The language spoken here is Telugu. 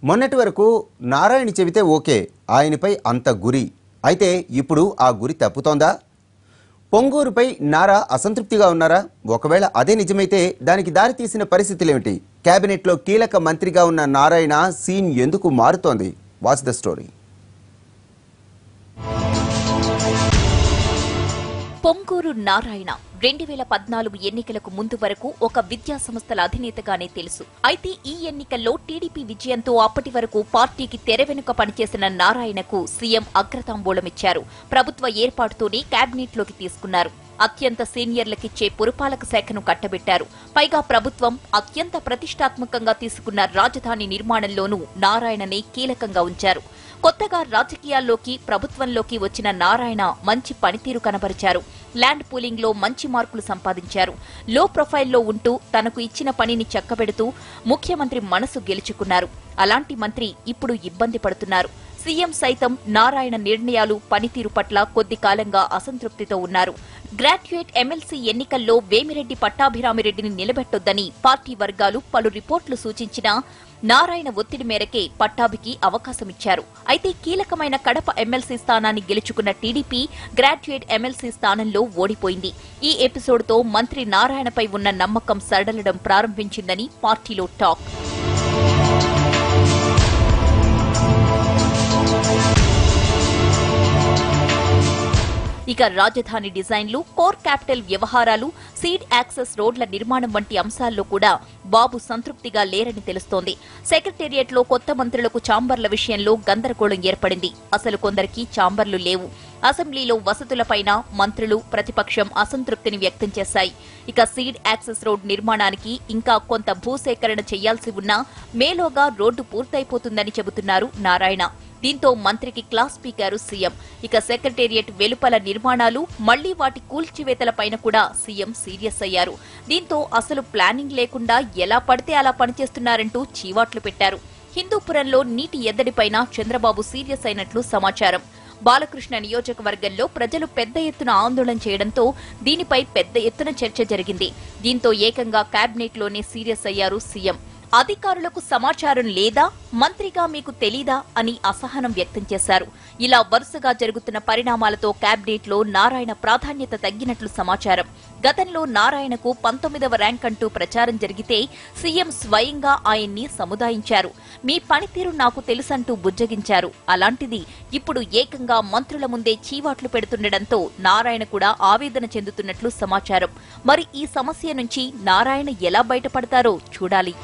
మొన్నటి వరకు నారాయణ చెబితే ఓకే, ఆయనపై అంత గురి. అయితే ఇప్పుడు ఆ గురి తప్పుతోందా? పొంగూరుపై నారా అసంతృప్తిగా ఉన్నారా? ఒకవేళ అదే నిజమైతే దానికి దారితీసిన పరిస్థితులేమిటి? కేబినెట్లో కీలక మంత్రిగా ఉన్న నారాయణ సీన్ ఎందుకు మారుతోంది? Watch the story. Ponguru Narayana 2014 ఎన్నికలకు ముందు వరకు ఒక విద్యా సంస్థల అధినేతగానే తెలుసు. అయితే ఈ ఎన్నికల్లో టీడీపీ విజయంతో అప్పటి వరకు పార్టీకి తెర వెనుక పనిచేసిన నారాయణకు సీఎం అగ్రతాంబూలమిచ్చారు. ప్రభుత్వ ఏర్పాటుతోనే కేబినెట్లోకి తీసుకున్నారు. అత్యంత సీనియర్లకిచ్చే పురపాలక శాఖను కట్టబెట్టారు. పైగా ప్రభుత్వం అత్యంత ప్రతిష్టాత్మకంగా తీసుకున్న రాజధాని నిర్మాణంలోనూ నారాయణనే కీలకంగా ఉంచారు. కొత్తగా రాజకీయాల్లోకి ప్రభుత్వంలోకి వచ్చిన నారాయణ మంచి పనితీరు కనబరిచారు. ల్యాండ్ పూలింగ్ లో మంచి మార్కులు సంపాదించారు. లో ప్రొఫైల్లో ఉంటూ తనకు ఇచ్చిన పనిని చక్కబెడుతూ ముఖ్యమంత్రి మనసు గెలుచుకున్నారు. అలాంటి మంత్రి ఇప్పుడు ఇబ్బంది పడుతున్నారు. సీఎం సైతం నారాయణ నిర్ణయాలు, పనితీరు పట్ల కొద్ది కాలంగా అసంతృప్తితో ఉన్నారు. గ్రాడ్యుయేట్ ఎమ్మెల్సీ ఎన్నికల్లో వేమిరెడ్డి పట్టాభిరామిరెడ్డిని నిలబెట్టొద్దని పార్టీ వర్గాలు పలు రిపోర్టులు సూచించినా నారాయణ ఒత్తిడి మేరకే పట్టాభికి అవకాశమిచ్చారు. అయితే కీలకమైన కడప ఎమ్మెల్సీ స్థానాన్ని గెలుచుకున్న టీడీపీ గ్రాడ్యుయేట్ ఎమ్మెల్సీ స్థానంలో ఓడిపోయింది. ఈ ఎపిసోడ్తో మంత్రి నారాయణపై ఉన్న నమ్మకం సడలడం ప్రారంభించిందని పార్టీలో టాక్. ఇక రాజధాని డిజైన్లు, కోర్ క్యాపిటల్ వ్యవహారాలు, సీడ్ యాక్సెస్ రోడ్ల నిర్మాణం వంటి అంశాల్లో కూడా బాబు సంతృప్తిగా లేరని తెలుస్తోంది. సెక్రటేరియట్లో కొత్త మంత్రులకు ఛాంబర్ల విషయంలో గందరగోళం ఏర్పడింది. అసలు కొందరికి ఛాంబర్లు లేవు. అసెంబ్లీలో వసతులపైన మంత్రులు, ప్రతిపక్షం అసంతృప్తిని వ్యక్తం చేశాయి. ఇక సీడ్ యాక్సెస్ రోడ్ నిర్మాణానికి ఇంకా కొంత భూసేకరణ చేయాల్సి ఉన్నా మేలోగా రోడ్డు పూర్తయిపోతుందని చెబుతున్నారు నారాయణ. దీంతో మంత్రికి క్లాస్ పీకారు సీఎం. ఇక సెక్రటేరియట్ వెలుపల నిర్మాణాలు, మళ్లీ వాటి కూల్చివేతలపైన కూడా సీఎం సీరియస్ అయ్యారు. దీంతో అసలు ప్లానింగ్ లేకుండా ఎలా పడితే అలా పనిచేస్తున్నారంటూ చీవాట్లు పెట్టారు. హిందూపురంలో నీటి ఎద్దడిపైన చంద్రబాబు సీరియస్ అయినట్లు సమాచారం. బాలకృష్ణ నియోజకవర్గంలో ప్రజలు పెద్ద ఎత్తున ఆందోళన చేయడంతో దీనిపై పెద్ద ఎత్తున చర్చ జరిగింది. దీంతో ఏకంగా కేబినెట్లోనే సీరియస్ అయ్యారు సీఎం. అధికారులకు సమాచారం లేదా, మంత్రిగా మీకు తెలీదా అని అసహనం వ్యక్తం చేశారు. ఇలా వరుసగా జరుగుతున్న పరిణామాలతో కేబినెట్లో నారాయణ ప్రాధాన్యత తగ్గినట్లు సమాచారం. గతంలో నారాయణకు 19వ ర్యాంక్ అంటూ ప్రచారం జరిగితే సీఎం స్వయంగా ఆయన్ని సముదాయించారు. మీ పనితీరు నాకు తెలుసంటూ బుజ్జగించారు. అలాంటిది ఇప్పుడు ఏకంగా మంత్రుల ముందే చీవాట్లు పెడుతుండటంతో నారాయణ కూడా ఆవేదన చెందుతున్నట్లు సమాచారం. మరి ఈ సమస్య నుంచి నారాయణ ఎలా బయటపడతారో చూడాలి.